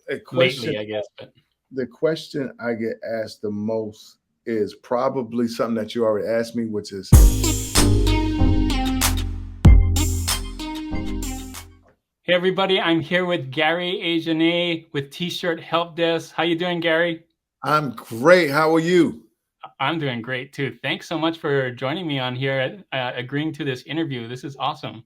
A question. lately, I guess. But The question I get asked the most is probably something that you already asked me, which is, hey, everybody, I'm here with Gary Ajene with T-shirt Help Desk. How you doing, Gary? I'm great. How are you? I'm doing great too. Thanks so much for joining me on here, agreeing to this interview. This is awesome.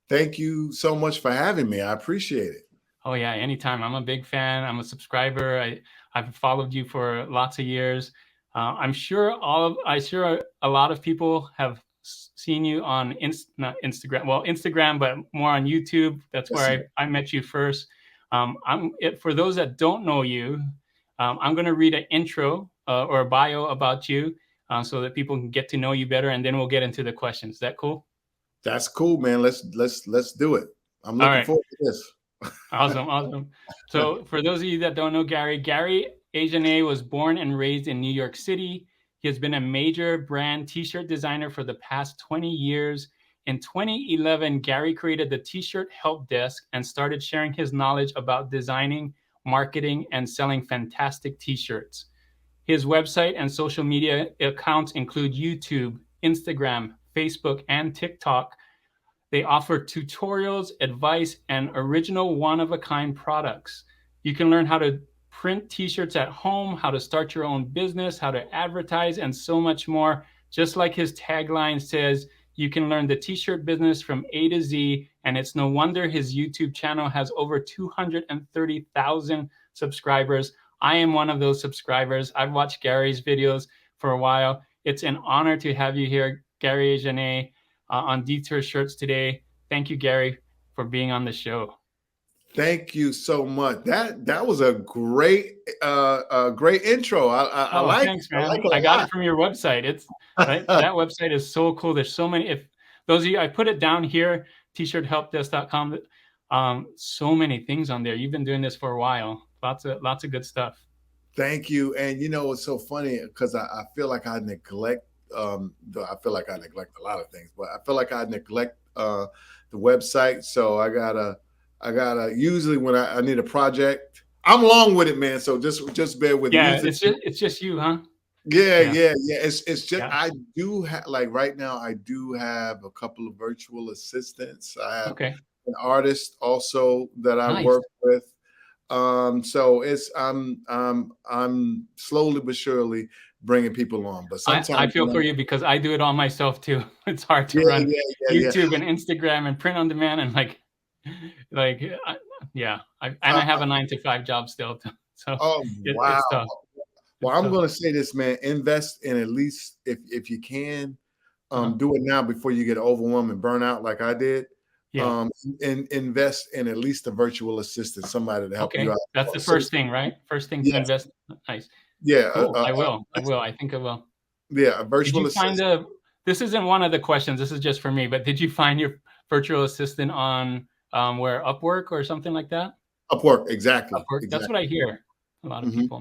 Thank you so much for having me. I appreciate it. Oh yeah, anytime. I'm a big fan. I'm a subscriber. I've followed you for lots of years. I'm sure a lot of people have seen you on not Instagram, well, Instagram, but more on YouTube. That's Yes, where sir. I met you first. For those that don't know you, I'm going to read an intro or a bio about you so that people can get to know you better, and then we'll get into the questions. Is that cool? That's cool, man. Let's do it. I'm All looking right. forward to this. Awesome, awesome. So, for those of you that don't know Gary Ajene was born and raised in New York City. He has been a major brand T-shirt designer for the past 20 years. In 2011, Gary created the T-shirt Help Desk and started sharing his knowledge about designing, marketing, and selling fantastic T-shirts. His website and social media accounts include YouTube, Instagram, Facebook, and TikTok. They offer tutorials, advice, and original one-of-a-kind products. You can learn how to print T-shirts at home, how to start your own business, how to advertise, and so much more. Just like his tagline says, you can learn the T-shirt business from A to Z, and it's no wonder his YouTube channel has over 230,000 subscribers. I am one of those subscribers. I've watched Gary's videos for a while. It's an honor to have you here, Gary Ajene, on Detour Shirts today. Thank you, Gary, for being on the show. Thank you so much. That was a great intro. I Oh, like it. thanks, I like man. it I got a it from your website. It's right. lot. That website is so cool. There's so many. If those of you, I put it down here, tshirthelpdesk.com. So many things on there. You've been doing this for a while. Lots of good stuff. Thank you. And it's so funny because I feel like I neglect. I feel like I neglect a lot of things, but I feel like I neglect the website. So I gotta. Usually when I need a project, I'm long with it, man. So just bear with it. Yeah, Usually, it's just you, huh? yeah, Yeah, yeah, yeah. It's just yeah. I do have, like, right now. I do have a couple of virtual assistants. I have Okay, an artist also that I nice. work with. So it's I'm slowly but surely bringing people on, but I sometimes, feel for you because I do it all myself too. It's hard to yeah, run yeah, yeah, yeah. YouTube and Instagram and print on demand and like yeah. And Uh, I have a 9 to 5 job still, so oh wow. it's tough. Well, It's I'm tough. going to say this, man. Invest in, at least, if you can, Uh-huh. do it now before you get overwhelmed and burn out like I did. Yeah. And invest in at least a virtual assistant, somebody to help you Okay. out. That's the So first thing, right? First thing to yes, invest. Nice. yeah, Cool. I will. I will. I think I will. yeah, a Did virtual you find assistant. this isn't one of the questions. This is just for me, but did you find your virtual assistant on where Upwork or something like that? Upwork, exactly, Upwork. That's what exactly. I hear. A lot of Hmm. people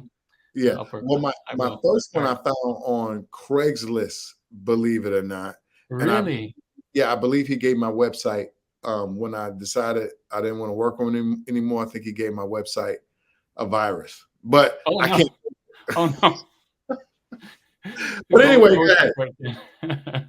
say Yeah. Upwork, Well, but I my will. first All one I right. found on Craigslist, believe it or not, and Really? I believe he gave my website, when I decided I didn't want to work on him anymore. I think he gave my website a virus, but Oh I can't. no. Oh no. But Go anyway, go go with ahead. Upwork then.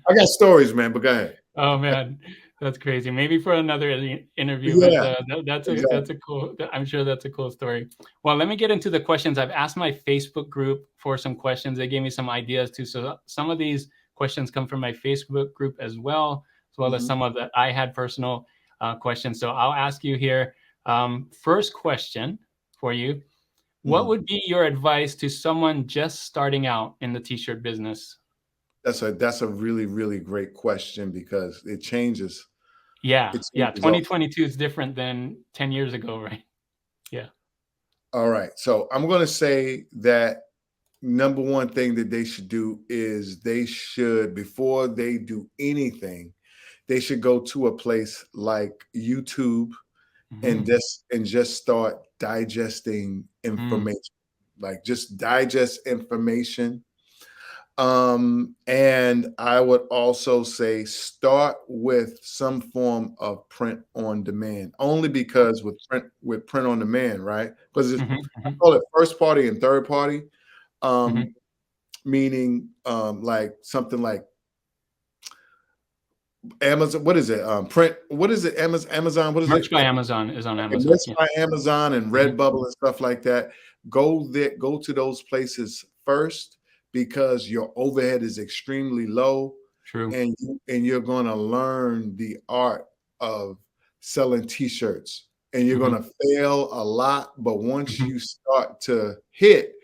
I got stories, man. But go ahead. Oh man, that's crazy. Maybe for another interview, but Yeah, that's exactly. a cool. I'm sure that's a cool story. Well, let me get into the questions. I've asked my Facebook group for some questions. They gave me some ideas too. So some of these questions come from my Facebook group as well as Hmm. some of that I had personal questions. So I'll ask you here. First question for you: what Hmm. would be your advice to someone just starting out in the t-shirt business? That's a really, really great question, because it changes. Yeah, It yeah. changes all. 2022 is different than 10 years ago, right? Yeah. All right. So I'm going to say that number one thing that they should do is, they should, before they do anything, they should go to a place like YouTube and Mhm. just start digesting Mm. information. Like, just digest information. And I would also say start with some form of print on demand, only because with print on demand, right? Because Mhm, I mhm, call it first party and third party, mhm. um, meaning like something like Amazon. What is it? Print. What is it? Amazon. Amazon. What is Merch it? by Amazon is on And Amazon. this Yeah. by Amazon and Mhm, Redbubble and stuff like that. Go there, go to those places first because your overhead is extremely low, true. and you're going to learn the art of selling t-shirts. And you're Mhm, going to fail a lot, but once mhm, you start to hit,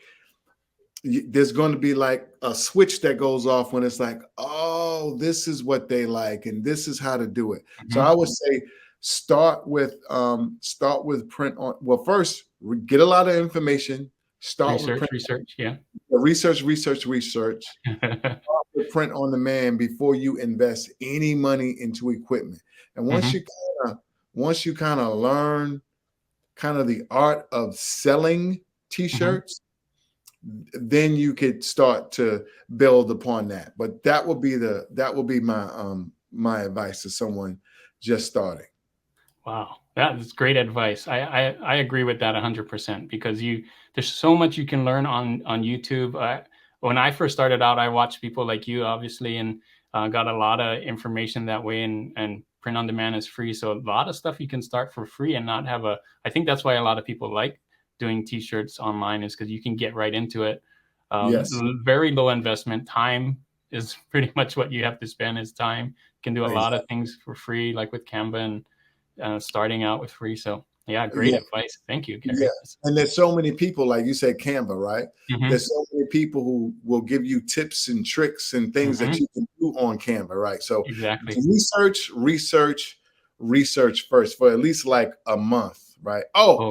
there's going to be like a switch that goes off when it's like, oh, this is what they like and this is how to do it. So I mhm. would say start with print on. Well, first get a lot of information. Start with Research, print, research. Yeah. research. Start with print on demand before you invest any money into equipment. And Mhm, once you kind of learn kind of the art of selling mhm. t-shirts, then you could start to build upon that. But that would be my advice to someone just starting. Wow, that is great advice. I agree with that 100% because there's so much you can learn on YouTube. When I first started out, I watched people like you, obviously, and got a lot of information that way. And print on demand is free, so a lot of stuff you can start for free and not have a. I think that's why a lot of people like doing t-shirts online is because you can get right into it. Yes, Very low investment. Time is pretty much what you have to spend is time. You can do a lot of exactly. things for free, like with Canva and starting out with free. So yeah, great Yeah, advice. Thank you, yeah. Gary. And there's so many people, like you said, Canva, right? Mm-hmm, There's so many people who will give you tips and tricks and things that mm-hmm, you can do on Canva, right? So exactly. research first for at least like a month, right? Oh, Oh,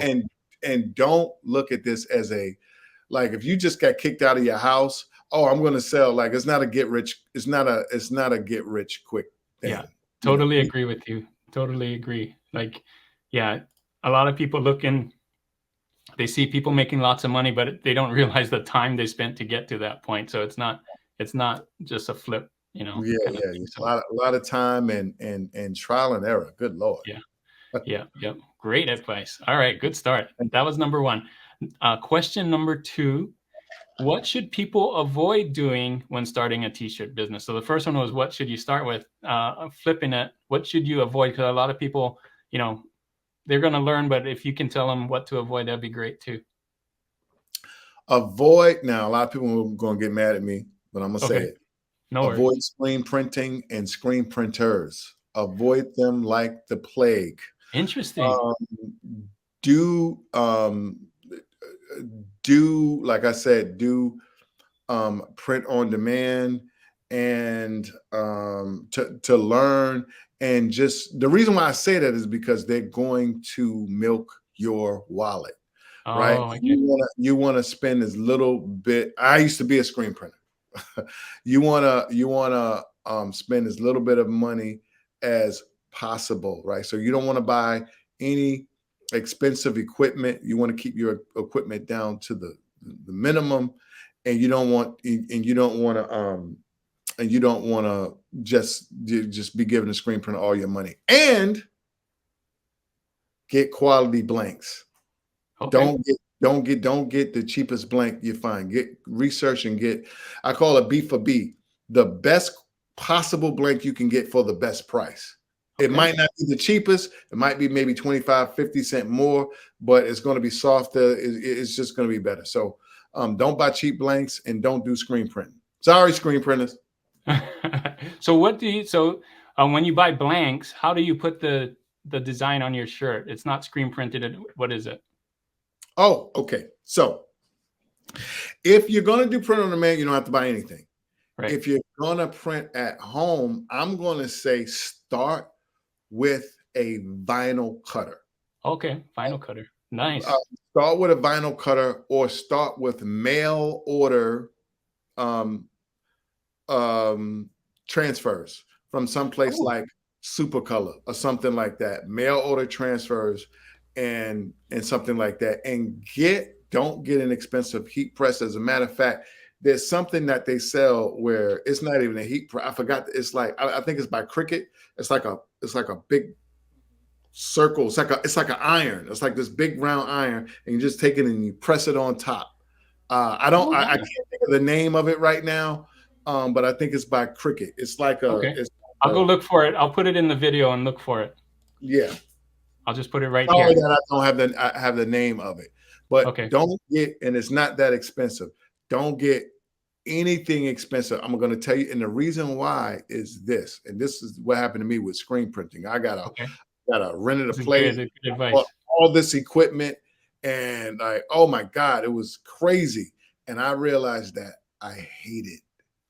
and don't look at this as a like if you just got kicked out of your house, oh, I'm going to sell. Like it's not a get rich quick yeah, thing. You know, totally agree with you. Totally agree. Like, yeah, a lot of people looking, they see people making lots of money, but they don't realize the time they spent to get to that point. So it's not just a flip, yeah, kind of yeah, thing. yeah. So A lot of time and trial and error. Good lord. yeah, yeah, yep. Great advice. All right, good start. That was number one. Question number two. What should people avoid doing when starting a t-shirt business? So the first one was what should you start with? Flipping it, what should you avoid? Because a lot of people, you know, they're going to learn, but if you can tell them what to avoid, that'd be great too. Avoid now. A lot of people are going to get mad at me, but I'm gonna say Okay, it. no Avoid worries. screen printing and screen printers. Avoid them like the plague. Interesting. Um, do do like I said, do print on demand and to learn. And just the reason why I say that is because they're going to milk your wallet, right? Oh, okay. You want to spend as little bit. I used to be a screen printer. You want to spend as little bit of money as possible, right? So you don't want to buy any expensive equipment. You want to keep your equipment down to the minimum, and you don't want to and you don't want to just be giving the screen printer all your money, and get quality blanks. Okay. Don't get the cheapest blank you find. Get research and get, I call it B for B, the best possible blank you can get for the best price. It Okay. might not be the cheapest. It might be maybe 25, 50 cents more, but it's going to be softer. It's just going to be better. So don't buy cheap blanks and don't do screen printing. Sorry, screen printers. So what do you, so when you buy blanks, how do you put the design on your shirt? It's not screen printed. What is it? Oh, okay. So if you're going to do print on demand, you don't have to buy anything. Right. If you're going to print at home, I'm going to say start with a vinyl cutter. Okay. Vinyl cutter. Uh, Nice. Start with a vinyl cutter or start with mail order um, um, transfers from someplace Oh, like Supercolor or something like that. Mail order transfers and something like that. And don't get an expensive heat press. As a matter of fact, there's something that they sell where it's not even a heat. I forgot. It's like I think it's by Cricket. It's like a big circle. It's like an iron. It's like this big round iron, and you just take it and you press it on top. I don't. Oh, I nice. can't think of the name of it right now, but I think it's by Cricket. It's like a. Okay. It's I'll like go a look for it. I'll put it in the video and look for it. yeah. I'll just put it right Sorry here. that I don't have the name of it, but Okay. don't get, and it's not that expensive. Don't get anything expensive. I'm going to tell you, and the reason why is this, and this is what happened to me with screen printing. I Okay. got a rented a This is good. place, Good bought advice. all this equipment, and like, oh my god, it was crazy. And I realized that I hate it.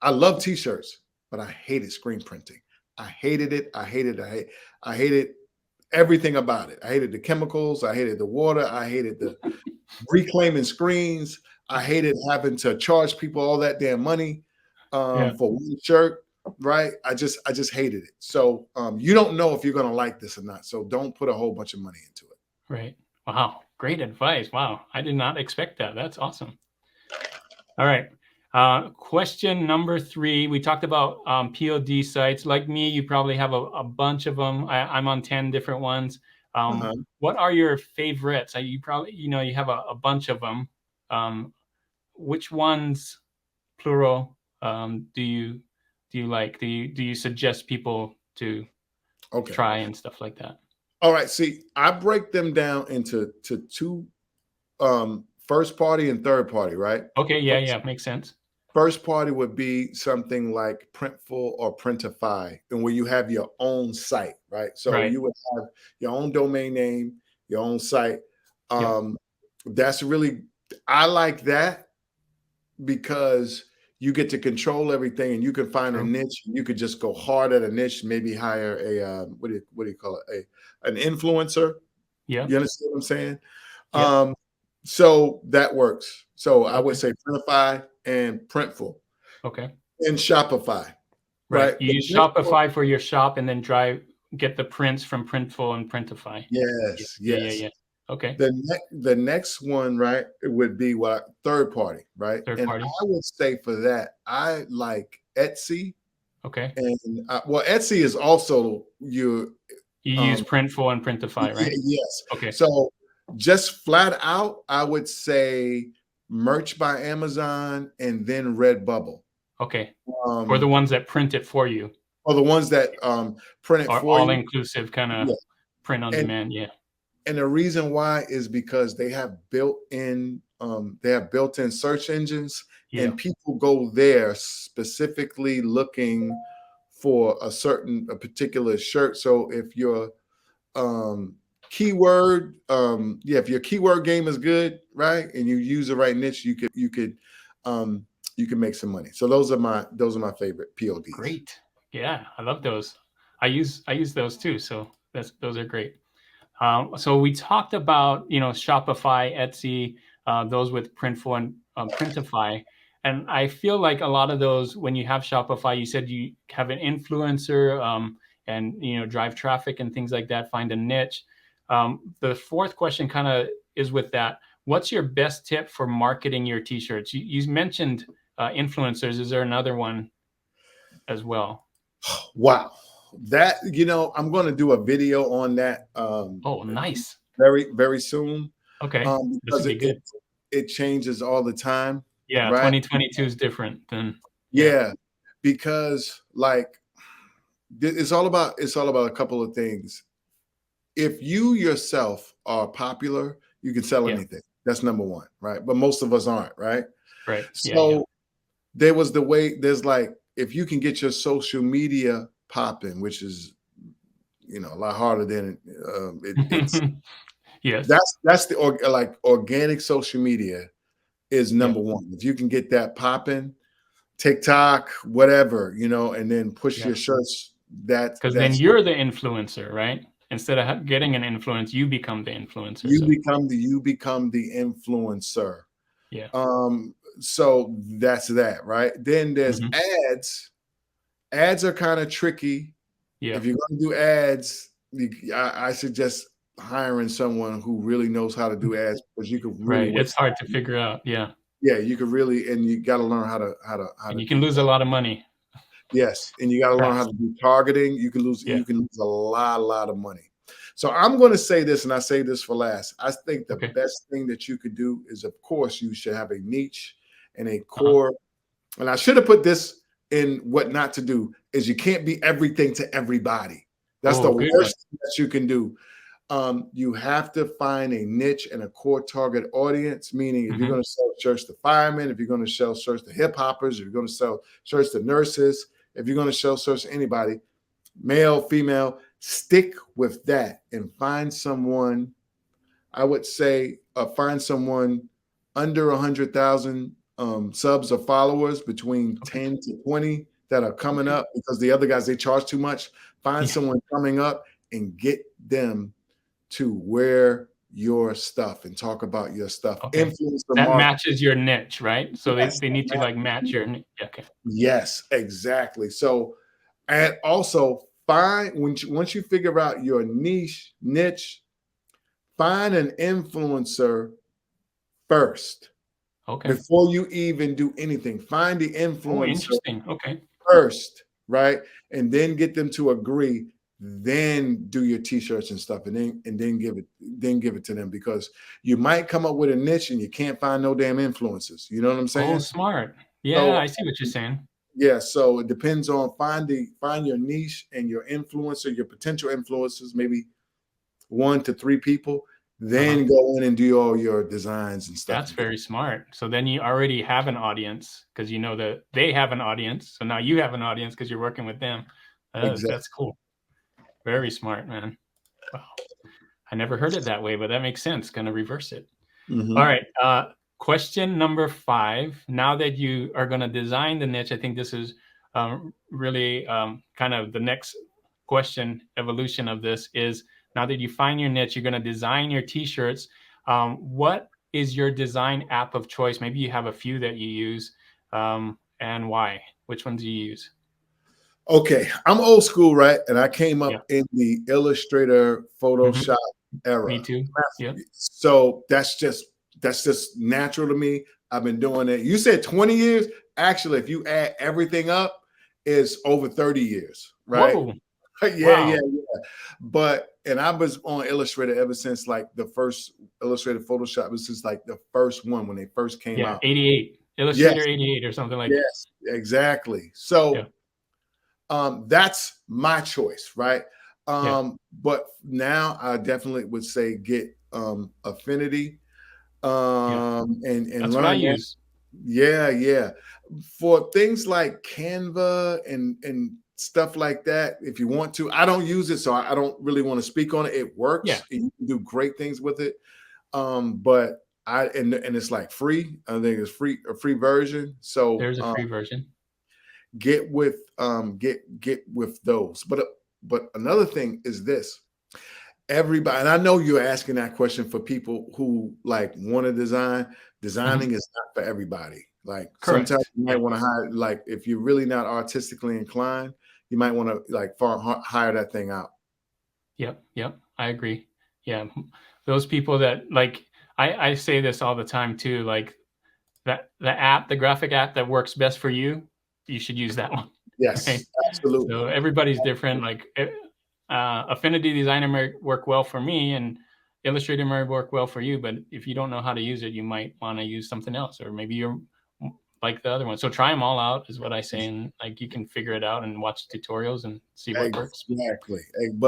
I love t-shirts, but I hated screen printing. I hated it. I hated everything about it. I hated the chemicals. I hated the water. I hated the reclaiming screens. I hated having to charge people all that damn money Yeah. for one shirt. Right? I just hated it. So you don't know if you're gonna like this or not. So don't put a whole bunch of money into it. Right. Wow. Great advice. Wow. I did not expect that. That's awesome. All right. Question number 3. We talked about POD sites. Like me, you probably have a bunch of them. I'm on 10 different ones. Uh-huh. What are your favorites? You probably, you have a bunch of them. Which ones, plural, do you like? Do you suggest people to Okay. try and stuff like that? All right. See, I break them down into two first party and third party, right? Okay. Yeah. Makes sense. First party would be something like Printful or Printify, and where you have your own site, right? So Right. you would have your own domain name, your own site. Yep. That's really, I like that because you get to control everything, and you can find a True. niche. You could just go hard at a niche, maybe hire a what do you call it? An influencer. Yep. You understand what I'm saying? Yep. Um, so that works. So I would Okay. say Printify and Printful Okay. and Shopify, Right. right? You The use next one, Shopify for your shop and then get the prints from Printful and Printify. Yeah. yes, yes. Yeah. Okay. The next one, right, it would be what third party, right? Third And party. I would say for that, I like Etsy, Okay. and well, Etsy is also your You use um Printful and Printify, right? yes. Okay. So just flat out, I would say Merch by Amazon and then Redbubble. Okay. For the Um, ones that print it for you, or the ones that print it or for all you. inclusive kind of Yeah. print on And demand. Yeah. and the reason why is because they have built-in search engines, Yeah. and people go there specifically looking for a particular shirt. So if your if your keyword game is good, right, and you use the right niche, um you can make some money. So those are my favorite PODs. Great. Yeah. I love those. I use those too. So those are great. So we talked about Shopify, Etsy, those with Printful and Printify, and I feel like a lot of those, when you have Shopify, you said you have an influencer, and drive traffic and things like that, find a niche. The fourth question kind of is with that. What's your best tip for marketing your t-shirts? You mentioned influencers. Is there another one as well? Wow. That, I'm going to do a video on that Oh, nice. very, very soon, Okay, this because would be it, it good. it changes all the time, Yeah, right? 2022 is different than yeah. Yeah, because like it's all about a couple of things. If you yourself are popular, you can sell Yeah, anything. That's number one, right? But most of us aren't, right? right. Yeah. So there's like, if you can get your social media popping, which is a lot harder than it's Yes. that's like organic social media is Yeah, number one. If you can get that popping, TikTok, whatever, and then push yeah. your shirts, that Because then that's you're the influencer, right? Instead of getting an influence, you become the influencer. you So become the influencer. yeah. So that's that, right? Then there's Hmm. ads. Ads are kind of tricky. Yeah. If you're going to do ads, I suggest hiring someone who really knows how to do ads, because you could really Right. It's waste. hard to figure out. Yeah. Yeah, you could really, and you got to learn how And to you can do lose a lot of money. yes, and you got to learn how Perhaps. to do targeting. Yeah. You can lose a lot of money. So I'm going to say this, and I say this for last. I think the Okay. best thing that you could do is, of course, you should have a niche and a Uh-huh. core. And I should have put this in what not to do is you can't be everything to everybody. That's the Oh, good. worst thing that you can do. You have to find a niche and a core target audience. Meaning, if you're Hmm. going to sell shirts to firemen, if you're going to sell shirts to hip hoppers, if you're going to sell shirts to nurses, if you're going to sell shirts to anybody, male, female, stick with that and find someone. I would say find someone under 100,000 subs or followers, between Okay. 10 to 20 that are coming Okay. up, because the other guys, they charge too much. Find Yeah. someone coming up and get them to wear your stuff and talk about your stuff. Okay. Influencer That marketing. matches your niche, right? So Yes, they need to like match your niche. Okay. yes, exactly. So, and also find once you figure out your niche, find an influencer first Okay. before you even do anything. Find the Oh, influencer interesting. Okay. first, right? And then get them to agree. Then do your t-shirts and stuff, and then give it to them, because you might come up with a niche and you can't find no damn influencers. You know what I'm Oh, saying? smart. Yeah, So I see what you're saying. yeah, so it depends on find your niche and your influencer, your potential influencers, maybe 1 to 3 people. Uh-huh. Then go in and do all your designs and stuff That's together. very smart. So then you already have an audience because you know that they have an audience. So now you have an audience because you're working with them. Exactly. That's cool. Very smart, man. Wow. I never heard it that way, but that makes sense. Gonna reverse it. All Mm-hmm. right. Question number 5. Now that you are going to design the niche, I think this is really kind of the next question evolution of this is, now that you find your niche, you're going to design your t-shirts. What is your design app of choice? Maybe you have a few that you use, and why? Which ones do you use? Okay, I'm old school, right? And I came Yeah. up in the Illustrator, Hmm. Photoshop era. Me too. Yeah. So that's just natural to me. I've been doing it. You said 20 years. Actually, if you add everything up, it's over 30 years, right? Whoa. Yeah. Wow. But and I was on Illustrator ever since like the first Illustrator, Photoshop was just like the first one when they first came Yeah. out. 88. Yes, Illustrator 88 or something like. yes, exactly. Yeah. So that's my choice, right? Yeah. But now I definitely would say get Affinity, Yeah. and That's what I learn that. use. Yeah. For things like Canva and stuff like that, if you want to, I don't use it, so I don't really want to speak on it. It Yeah. works. You can do great things with it. But and it's like free. I think it's free, a free version. So There's a free version. get with those. But another thing is this. Everybody, and I know you're asking that question for people who like want to design. Mhm. Designing is not for everybody. Like sometimes Correct. you might Yeah. want to hire, like if you're really not artistically inclined, you might want to like hire that thing out. Yep. Yep. I agree. Yeah. Those people that like, I say this all the time too, like that the app, the graphic app that works best for you should use that one. Right. Yes, So absolutely. everybody's different. Like Affinity Designer may work well for me and Illustrator may work well for you, but if you don't know how to use it, you might want to use something else, or maybe you're like the other one. So try them all out is what I say, and like you can figure it out and watch tutorials and see what works. Exactly.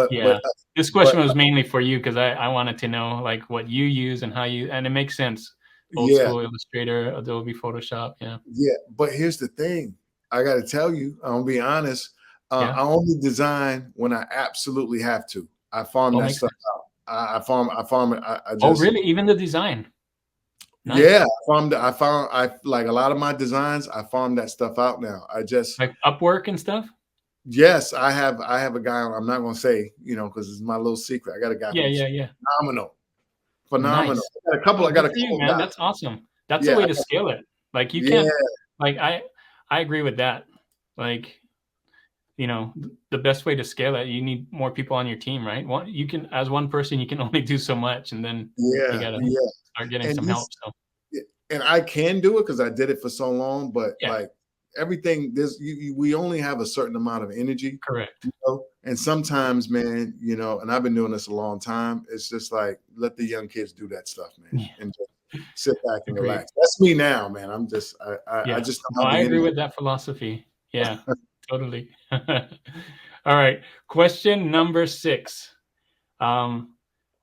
Yeah, this But question was mainly for you because I wanted to know like what you use and how you, and it makes sense. Old yeah, school Illustrator, Adobe Photoshop. Yeah, yeah. But here's the thing. I got to tell you, I'm gonna be honest. yeah. I only design when I absolutely have to. I farm Oh, that makes stuff sense. out. I farm. I farm it. I Oh, just really? Even the design. yeah. Nice. I found. I like a lot of my designs. I farm that stuff out now. I just Like Upwork and stuff. yes. I have a guy. I'm not gonna say because it's my little secret. I got a guy Yeah, who's yeah, yeah. phenomenal. Phenomenal. Nice. I got a couple. Oh, I got good a for you, couple man. guys. That's awesome. That's a Yeah. way to scale it. Like you Yeah. can't, like I agree with that. Like, the best way to scale it, you need more people on your team, right? You can, as one person, you can only do so much, and then you Yeah. gotta Yeah. start getting And some help. So and I can do it because I did it for so long, but Yeah, like everything, we only have a certain amount of energy, correct. and sometimes, man, and I've been doing this a long time. It's just like let the young kids do that stuff, man, Yeah, and just sit back and agreed. relax. That's me now, man. I Yeah. just No, don't have I the agree energy. with that philosophy. Yeah, totally. All right. Question number 6. Um,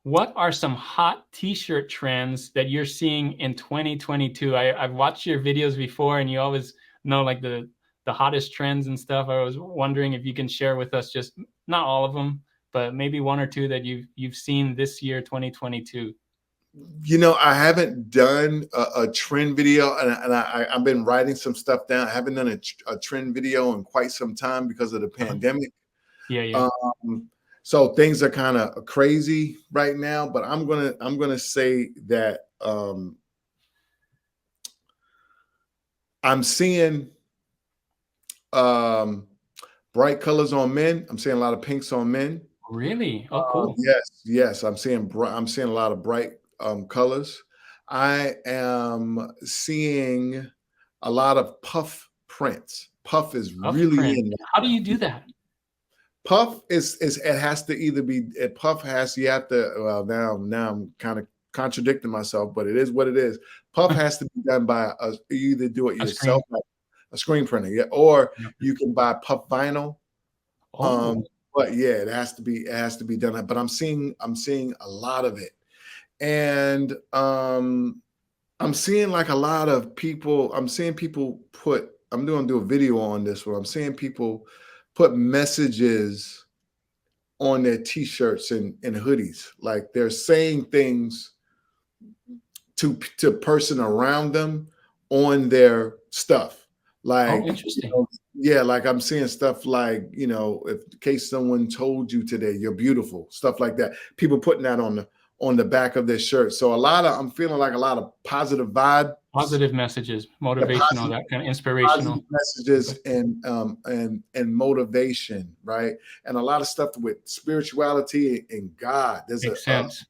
what are some hot t-shirt trends that you're seeing in 2022? I've watched your videos before and you always know like the hottest trends and stuff. I was wondering if you can share with us just not all of them, but maybe one or two that you've seen this year, 2022. I haven't done a trend video, and I've been writing some stuff down. I haven't done a trend video in quite some time because of the Uh-huh. pandemic. Yeah, yeah. Um, so things are kind of crazy right now, but I'm gonna say that I'm seeing um, bright colors on men. I'm seeing a lot of pinks on men. Really? Oh, cool. Yes, I'm seeing a lot of bright colors. I am seeing a lot of puff prints. Puff is Puff really print. in How do now. you do that? Puff is it has to either be puff has you have to well now I'm kind of contradicting myself, but it is what it is. Puff has to be done by you either do it A yourself, screen. like a screen printer, yeah, or Yeah. you can buy puff vinyl. Oh, But yeah, it has to be done. But I'm seeing a lot of it, and I'm seeing like a lot of people. I'm seeing people put. I'm going to do a video on this where I'm seeing people put messages on their t-shirts and hoodies. Like they're saying things to person around them on their stuff. oh, Like, interesting. yeah, like I'm seeing stuff like, if in case someone told you today you're beautiful, stuff like that. People putting that on the back of their shirt. So I'm feeling like a lot of positive vibes, Positive messages, yeah, motivational, that kind of positive inspirational. messages Okay. and motivation, right? And a lot of stuff with spirituality and God. Makes sense.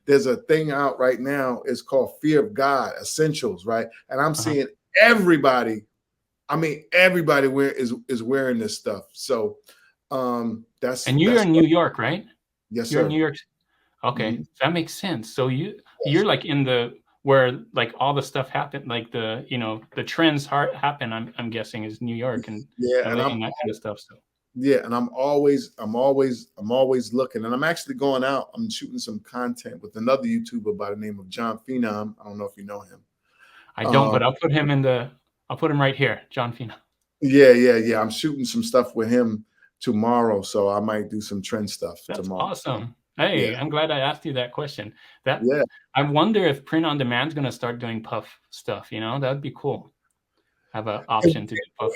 There's a thing out right now. It's called Fear of God Essentials, right? And I'm Uh-huh. seeing everybody. I mean, everybody is wearing this stuff. So And you're that's in New York, right? yes, You're in New sir. York. Okay, Mhm. that makes sense. So you're Yes. like in the where like all the stuff happened, like the trends happen. I'm guessing is New York and Yeah, and LA and that kind of stuff. So I'm always looking, and I'm actually going out. I'm shooting some content with another YouTuber by the name of John Phenom. I don't know if you know him. I don't, Um, but I'll put him right here, John Fina. yeah. I'm shooting some stuff with him tomorrow, so I might do some trend stuff That's tomorrow. awesome. Yeah, Hey, I'm glad I asked you that question. That yeah. I wonder if print on demand is going to start doing puff stuff. That would be cool. Have an It, option to do puff.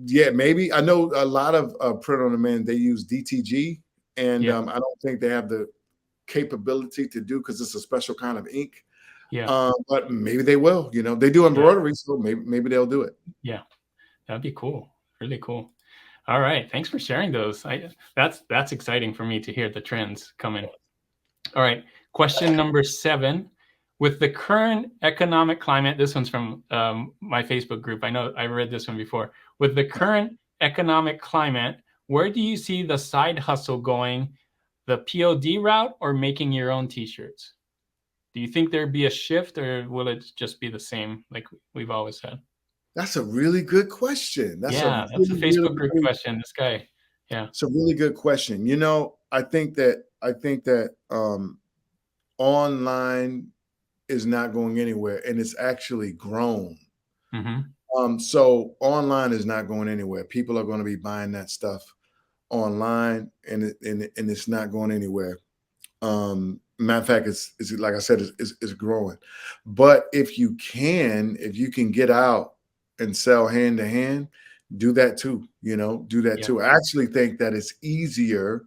yeah, maybe. I know a lot of print on demand. They use DTG, and Yeah, I don't think they have the capability to do because it's a special kind of ink. yeah, But maybe they will. They do yeah, embroidery, so maybe they'll do it. yeah. That'd be cool. Really cool. All right. Thanks for sharing those. That's exciting for me to hear the trends coming. All right. Question number 7. With the current economic climate, this one's from my Facebook group. I know I read this one before. With the current economic climate, where do you see the side hustle going? The POD route or making your own t-shirts? Do you think there'd be a shift or will it just be the same like we've always had? That's a really good question. That's a Yeah, that's a really, really, Facebook group really, question. This guy. Yeah. it's a really good question. I think that online is not going anywhere, and it's actually grown. Mhm. So online is not going anywhere. People are going to be buying that stuff online, and it's not going anywhere. Matter of fact, it's like I said, it's growing. But if you can get out and sell hand to hand, do that too. Do that Yeah. too. I actually think that it's easier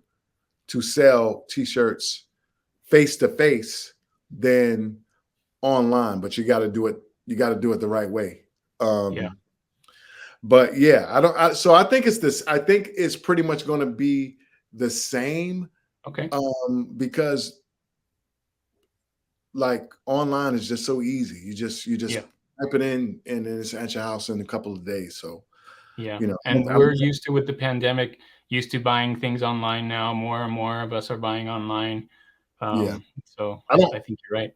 to sell t-shirts face to face than online, but you got to do it. You got to do it the right way. Yeah. Um, but yeah, I don't. So I think it's this. I think it's pretty much going to be the same Okay. because like online is just so easy. You just Yeah. type it in and then it's at your house in a couple of days. So Yeah. you know, And we're used to, with the pandemic, used to buying things online now. More and more of us are buying online. yeah. So I don't. I think you're right.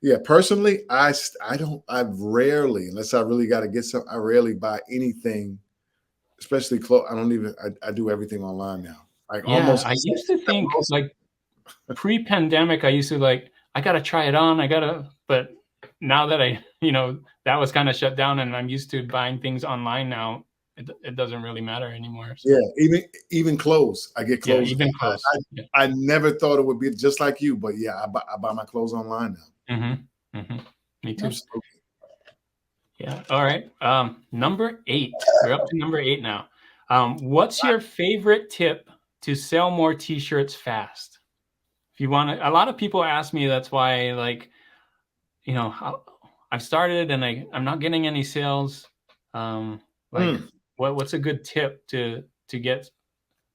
Yeah, personally, I don't. I rarely, unless I really got to get some. I rarely buy anything, especially clothes. I don't even. I do everything online now. Like Yeah. almost. I used to think like pre-pandemic, I used to like, I gotta try it on. But now that that was kind of shut down and I'm used to buying things online now, it doesn't really matter anymore. Yeah, So even clothes. I get yeah, clothes. even clothes. Yeah. I never thought it would be just like you, but yeah, I buy my clothes online now. Mm-hmm. Me too. Absolutely. Yeah. All right. Number 8. We're up to number 8 now. What's your favorite tip to sell more t-shirts fast? If you want to, a lot of people ask me, that's why, like, how I've started and I'm not getting any sales. Like, Mm, what's a good tip to get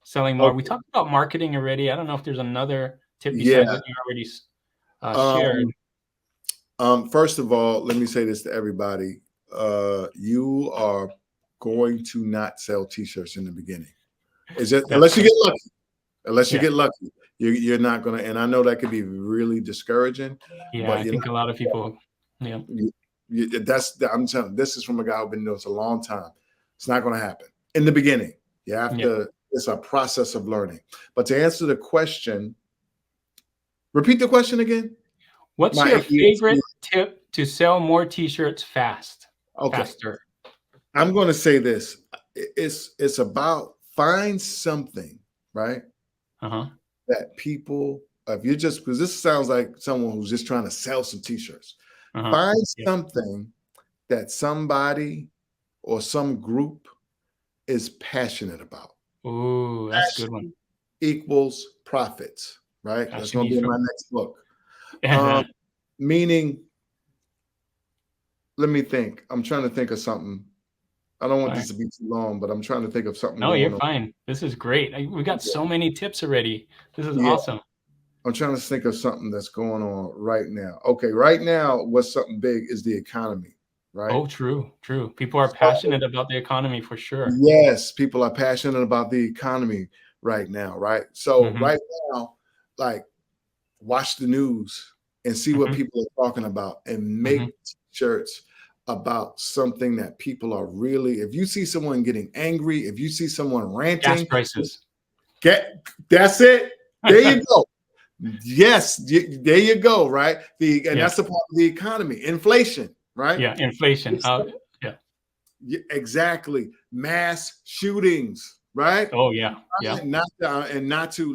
selling more? We okay. talked about marketing already. I don't know if there's another tip Yeah. besides what you already shared. Um, First of all, let me say this to everybody. You are going to not sell t-shirts in the beginning. It's just That's unless you true. get lucky. Unless you Yeah. get lucky, you're not gonna. And I know that could be really discouraging, Yeah. but I you're think a lot of people, yeah. not. I'm telling. This is from a guy who's been doing this a long time. It's not going to happen in the beginning. You have Yeah. to. It's a process of learning. But to answer the question, repeat the question again. What's My your favorite tip to sell more t-shirts okay. faster? I'm going to say this. It's about find something right Uh-huh. that people. If you're just because this sounds like someone who's just trying to sell some t-shirts. Uh-huh. Find Yeah. something that somebody or some group is passionate about. Ooh, that's a good one. Passion equals profits, right? That's Passion going to be in equals. my next book. Um, Meaning, let me think. I'm trying to think of something. I don't want All right. this to be too long, but I'm trying to think of something No, you're going on. fine. This is great. We got so many tips already. This is Yeah, awesome. I'm trying to think of something that's going on right now. Okay, right now, what's something big is the economy, right? Oh, true, true. People are So, passionate about the economy for sure. yes, people are passionate about the economy right now, right? So, Hmm. right now, like watch the news and see what Hmm. people are talking about and Hmm. make t-shirts about something that people are really if you see someone getting angry, if you see someone Gas ranting, prices. get that's it. There you go. Yes, there you go, right? The and Yeah, that's a part of the economy, inflation, right? yeah. Inflation. Yeah. Exactly. Mass shootings, right? Oh, yeah, yeah. Not and not to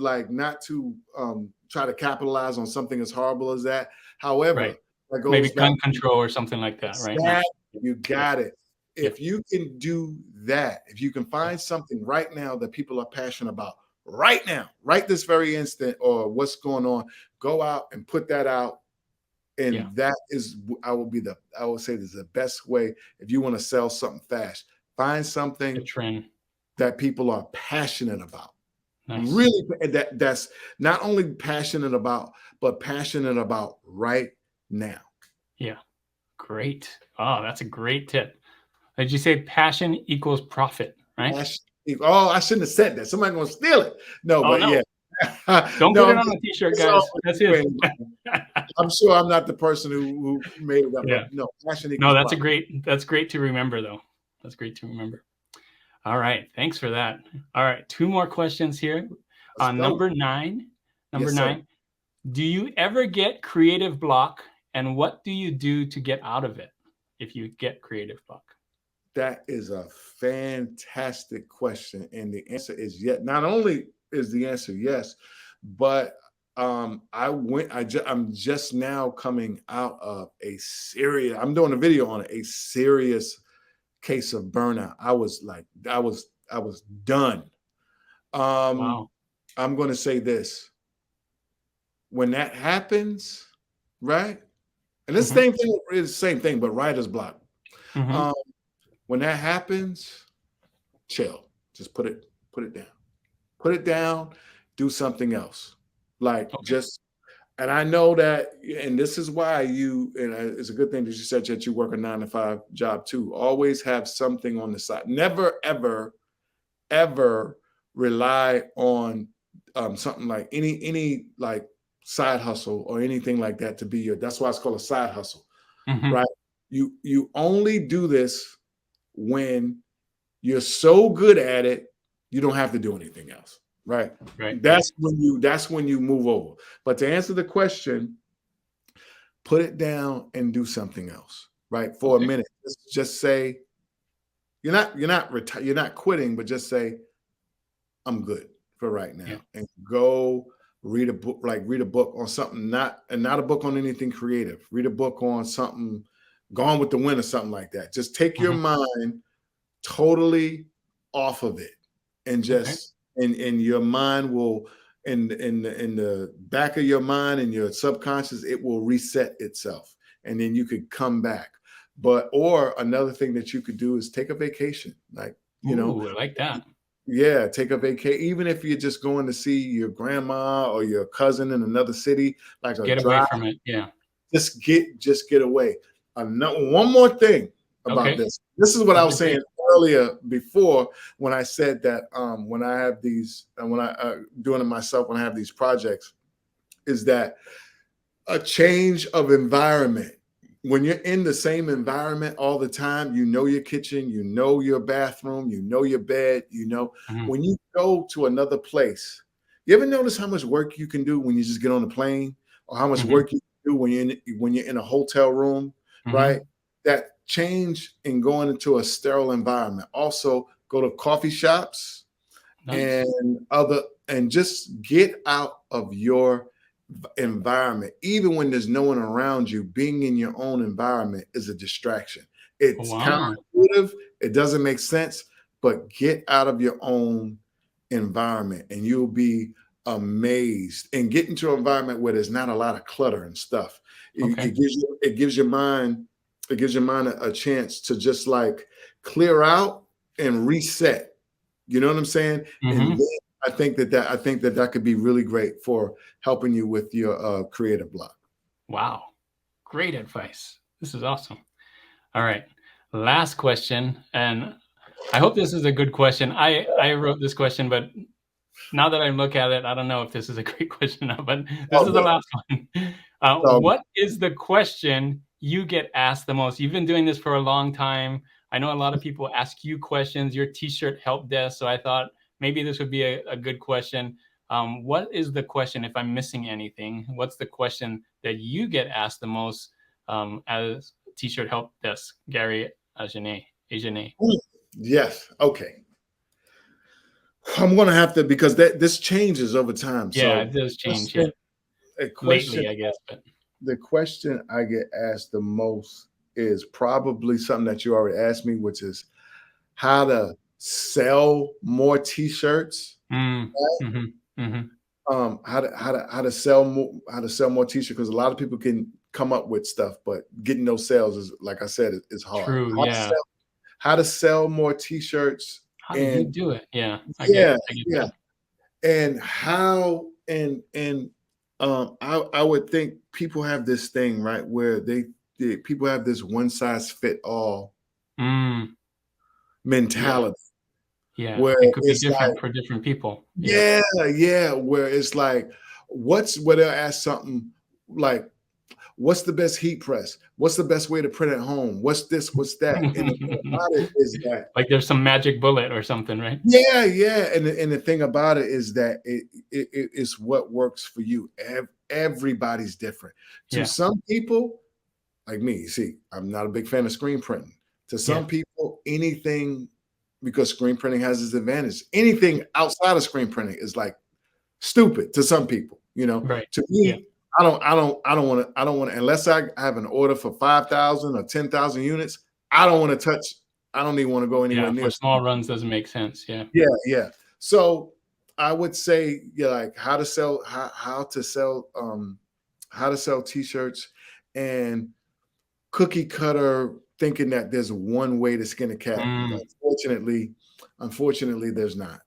try to capitalize on something as horrible as that. Right. However, that Maybe goes back gun to control or something like that right now. that Yeah, you yeah, got it. yeah, If you can do that, if you can yeah, find something right now that people are passionate about right now, right this very instant, or what's going on, go out and put that out. yeah. And that is, I will say, this is the best way if you want to sell something fast. Find A something trend. that people are passionate about. Nice. Really, that's not only passionate about, but passionate about right now. Yeah. Great. Oh, that's a great tip. Did you say passion equals profit, right? Passion. Oh, I shouldn't have said that. Somebody's gonna steal it. No, Oh, but no. yeah. Don't put No, it on a t-shirt, it's all guys. That's his. I'm sure I'm not the person who made it up, Yeah. but no, passion No, equals profit. that's great to remember though. That's great to remember. All right. Thanks for that. All right. 2 more questions here. Let's go. Number 9. Number Yes, sir. 9. Do you ever get creative block, and what do you do to get out of it if you get creative block? That is a fantastic question. And the answer is yes. Not only is the answer yes, but I'm just now coming out of I'm doing a video on it, a serious case of burnout. I was done. Um, Wow. I'm gonna say this. When that happens, right? And this Mhm. same thing is the same thing, but writer's block. Mhm. Um, when that happens, chill. Just put it down. Put it down, do something else. Like Okay. just And I know that, and this is why you, and it's a good thing that you said that you work a 9 to 5 job too. Always have something on the side. Never, ever, ever rely on something like any like side hustle or anything like that to be your. That's why it's called a side hustle, Mm-hmm. right? You only do this when you're so good at it, you don't have to do anything else, right? Right. Right. That's when you move over. But to answer the question, put it down and do something else, right? For a Okay. minute. Just say you're not quitting, but just say I'm good for right Yeah. now, and go read a book. Like read a book on something, not a book on anything creative. Read a book on something, Gone with the Wind or something like that. Just take your Mm-hmm. mind totally off of it, and Okay. just and your mind will, in the back of your mind and your subconscious, it will reset itself, and then you could come back. But or another thing that you could do is take a vacation, like, Ooh, I like that. yeah, take a vacation. Even if you're just going to see your grandma or your cousin in another city, like a Get away drive, from it. Yeah. just get away. One more thing about Okay. this. This is what I What'd was you say? saying earlier before, when I said that when I have these, when I doing it myself, when I have these projects, is that a change of environment. When you're in the same environment all the time, you know your kitchen, you know your bathroom, you know your bed, Mm-hmm. when you go to another place, you ever notice how much work you can do when you just get on the plane, or how much Mm-hmm. work you can do when you're in a hotel room, right? Mm-hmm. That change in going into a sterile environment. Also, go to coffee shops Nice. and other, and just get out of your environment. Even when there's no one around you, being in your own environment is a distraction. It's Wow. counterintuitive, it doesn't make sense, but get out of your own environment and you'll be amazed. And get into an environment where there's not a lot of clutter and stuff. it, Okay. it gives you it gives your mind a chance to just like clear out and reset. You know what I'm saying? And Mm-hmm. then I think that could be really great for helping you with your creative block. Wow. Great advice. This is awesome. All right. Last question. And I hope this is a good question. I wrote this question, but now that I look at it, I don't know if this is a great question now, but this Oh, is the good. last one. So, What is the question you get asked the most? You've been doing this for a long time. I know a lot of people ask you questions. Your t-shirt help desk. So I thought maybe this would be a good question. What is the question, if I'm missing anything? What's the question that you get asked the most as t-shirt help desk, Gary Ajene? Ajene. yes. Okay. I'm gonna have to, because this changes over time. Yeah, So it does change. Yeah, question, a question lately, I guess. But the question I get asked the most is probably something that you already asked me, which is how to sell more t-shirts. mm, mm-hmm, mm-hmm. How to sell more t-shirts, because a lot of people can come up with stuff, but getting those sales is, like I said, is hard. True. How to Yeah. sell, how to sell more t-shirts, How do you and do it? Yeah, yeah, I get yeah, that. and how and I would think people have this thing, right, where people have this one size fit all Mm, yeah, mentality, yeah. where It could be it's like, different for different people. Yeah. yeah, yeah, where it's like, where they'll ask something like, what's the best heat press? What's the best way to print at home? What's this? What's that? And the thing about it is that, Like there's some magic bullet or something, right? yeah, yeah. And the thing about it is that it's what works for you. Everybody's different. To Yeah, some people, like me, you see, I'm not a big fan of screen printing. To yeah. some people, anything, because screen printing has its advantage. Anything outside of screen printing is like stupid to some people. Right. To Yeah, me, I don't want to, unless I have an order for 5,000 or 10,000 units. I don't want to touch. I don't even want to go anywhere yeah. near. For small runs doesn't make sense. Yeah. Yeah, yeah. So I would say, yeah, like how to sell t-shirts, and cookie cutter thinking that there's one way to skin a cat. Mm, Unfortunately, there's not.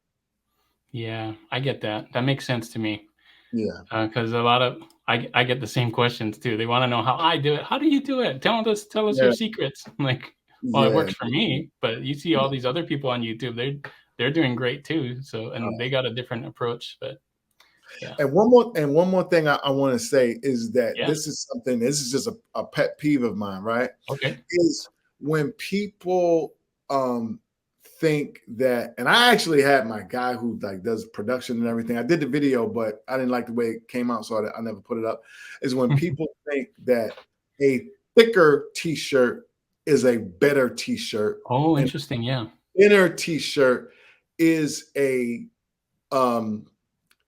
yeah, I get that. That makes sense to me. Yeah. Because a lot of I get the same questions too. They want to know how I do it. How do you do it? Tell us your Yeah, secrets. I'm like, well, it yeah, works for me, but you see all these other people on YouTube, they're doing great too. So, and they got a different approach, but yeah. And one more thing I want to say is that Yeah. this is just a pet peeve of mine, right? Okay. Is when people um think that, and I actually had my guy who like does production and everything. I did the video, but I didn't like the way it came out, so I never put it up. Is when people think that a thicker t-shirt is a better t-shirt Oh, and interesting. Yeah. thinner t-shirt is um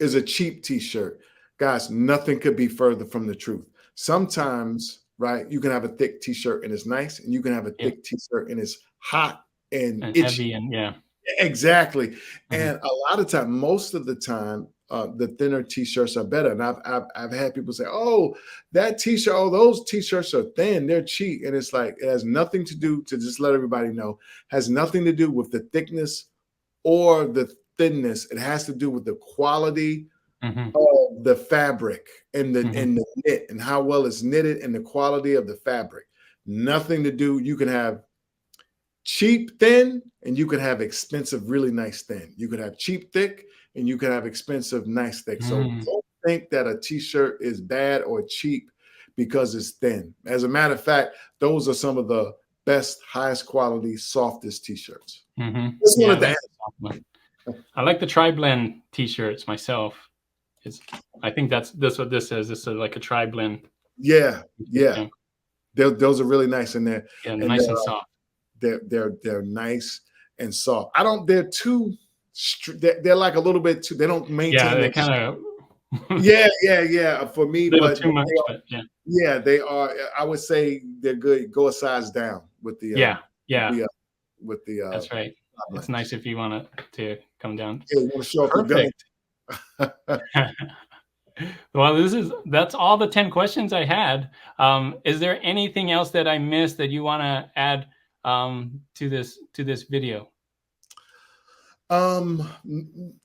a cheap t-shirt. Guys, nothing could be further from the truth. Sometimes, right, you can have a thick t-shirt and it's nice, and you can have a Yeah. thick t-shirt and it's hot and And itchy. heavy and yeah. Exactly. Mm-hmm. And a lot of time, most of the time, the thinner t-shirts are better. And I've had people say, "Oh, that t-shirt, oh, those t-shirts are thin, they're cheap." And it's like it has nothing to do, to just let everybody know, has nothing to do with the thickness or the thinness. It has to do with the quality Mm-hmm. of the fabric Mm-hmm. and the knit and how well it's knitted and the quality of the fabric. Nothing to do. You can have cheap thin and you can have expensive, really nice thin. You could have cheap thick and you can have expensive, nice thick. So Mm. don't think that a t-shirt is bad or cheap because it's thin. As a matter of fact, those are some of the best, highest quality, softest t-shirts. Mm-hmm. Just Yeah, I wanted to like the soft one. I like the tri-blend t-shirts myself. It's I think that's what this is. This is like a tri-blend yeah, t-shirt. yeah. Yeah. Those are really nice in there, Yeah, and nice and soft. they're nice and soft. I don't. They're too. They're like a little bit too. They don't Yeah, maintain they their. kind of Yeah, yeah, yeah. For me, little but too much, but yeah. yeah, they are. I would say they're good. Go a size down Yeah, yeah, the with the that's right. It's blend. nice if you want to come down. Yeah, you want to show off your belly. Perfect. Well, that's all the 10 questions I had. Is there anything else that I missed that you want to add to this video?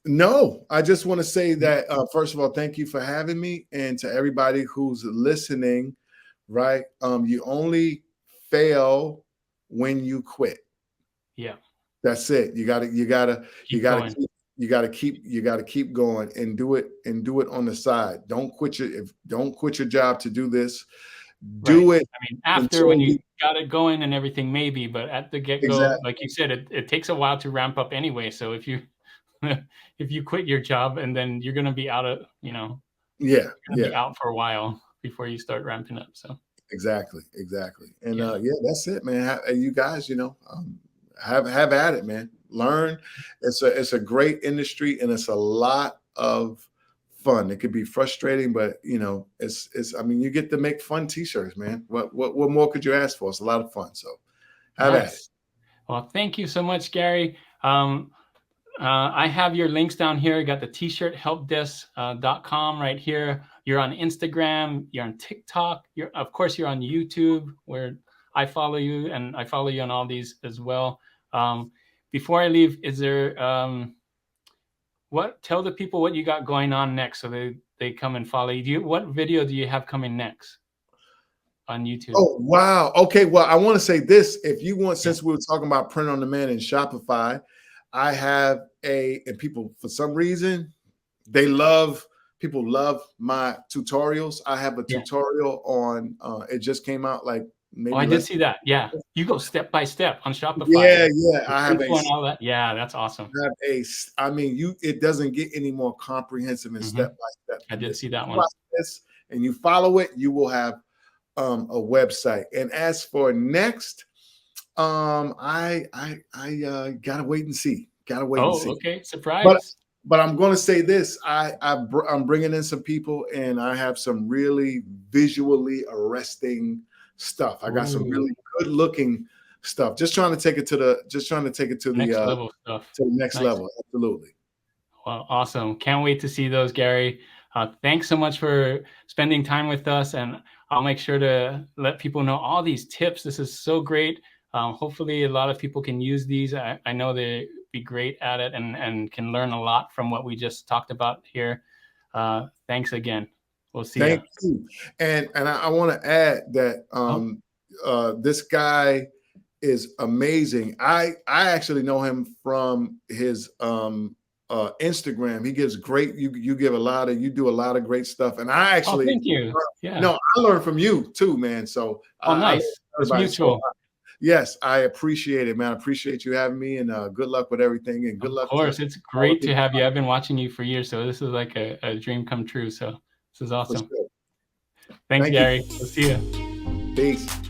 No, I just want to say Mhm. that first of all, thank you for having me, and to everybody who's listening. Right, you only fail when you quit. Yeah, That's it. You keep gotta going. you gotta keep going and do it on the side. Don't quit your job to do this. Right. Do it I mean, after when until you you got it going and everything, maybe, but at the get-go, exactly. like you said, it takes a while to ramp up anyway. So if you if you quit your job and then you're gonna be out of, Yeah, gonna be yeah. out for a while before you start ramping up. So Exactly, exactly. And yeah. yeah, that's it, man. You guys, have at it, man. Learn. It's a great industry and it's a lot of fun. It could be frustrating, but it's. I mean, you get to make fun T-shirts, man. What more could you ask for? It's a lot of fun. So have at it. Nice. Well, thank you so much, Gary. I have your links down here. You got the tshirthelpdesk.com right here. You're on Instagram. You're on TikTok. Of course, you're on YouTube, where I follow you, and I follow you on all these as well. Before I leave, is there tell the people what you got going on next, so they come and follow you. What video do you have coming next on YouTube? Oh, wow. Okay. Well, I want to say this. If you want, Yeah, since we were talking about print on demand and Shopify, I have and people, for some reason, people love my tutorials. I have a yeah. tutorial on, it just came out like Oh, maybe I did less. see that. Yeah, you go step by step on Shopify. Yeah. Yeah. The info and all that. Yeah, that's awesome. I mean, it doesn't get any more comprehensive and Hmm. step by step I than did this. see that one. Process and you follow it, you will have a website. And as for next, I gotta wait and see. Gotta wait and Oh, see. okay. But Surprise. I'm going to say this: I'm bringing in some people, and I have some really visually arresting stuff. I got some Ooh, really good looking stuff. Just trying to take it next level stuff. to the next Nice. level. Absolutely. Well, awesome. Can't wait to see those, Gary. Thanks so much for spending time with us, and I'll make sure to let people know all these tips. This is so great. Hopefully, a lot of people can use these. I know they'd be great at it and can learn a lot from what we just talked about here. Thanks again. We'll see you. Thank you. And I want to add that this guy is amazing. I actually know him from his Instagram. He gives great. You give a lot of. You do a lot of great stuff. And I Oh, actually, thank you. Yeah. no, I learned from you too, man. So Oh, I learned nice. from It's everybody. So mutual. yes, I appreciate it, man. I appreciate you having me, and good luck with everything, and good Of luck to course, it's all the great to people have you. I've been watching you for years, so this is like a dream come true. So this is for awesome. sure. Thanks, Thank you. Gary. We'll see you. Peace.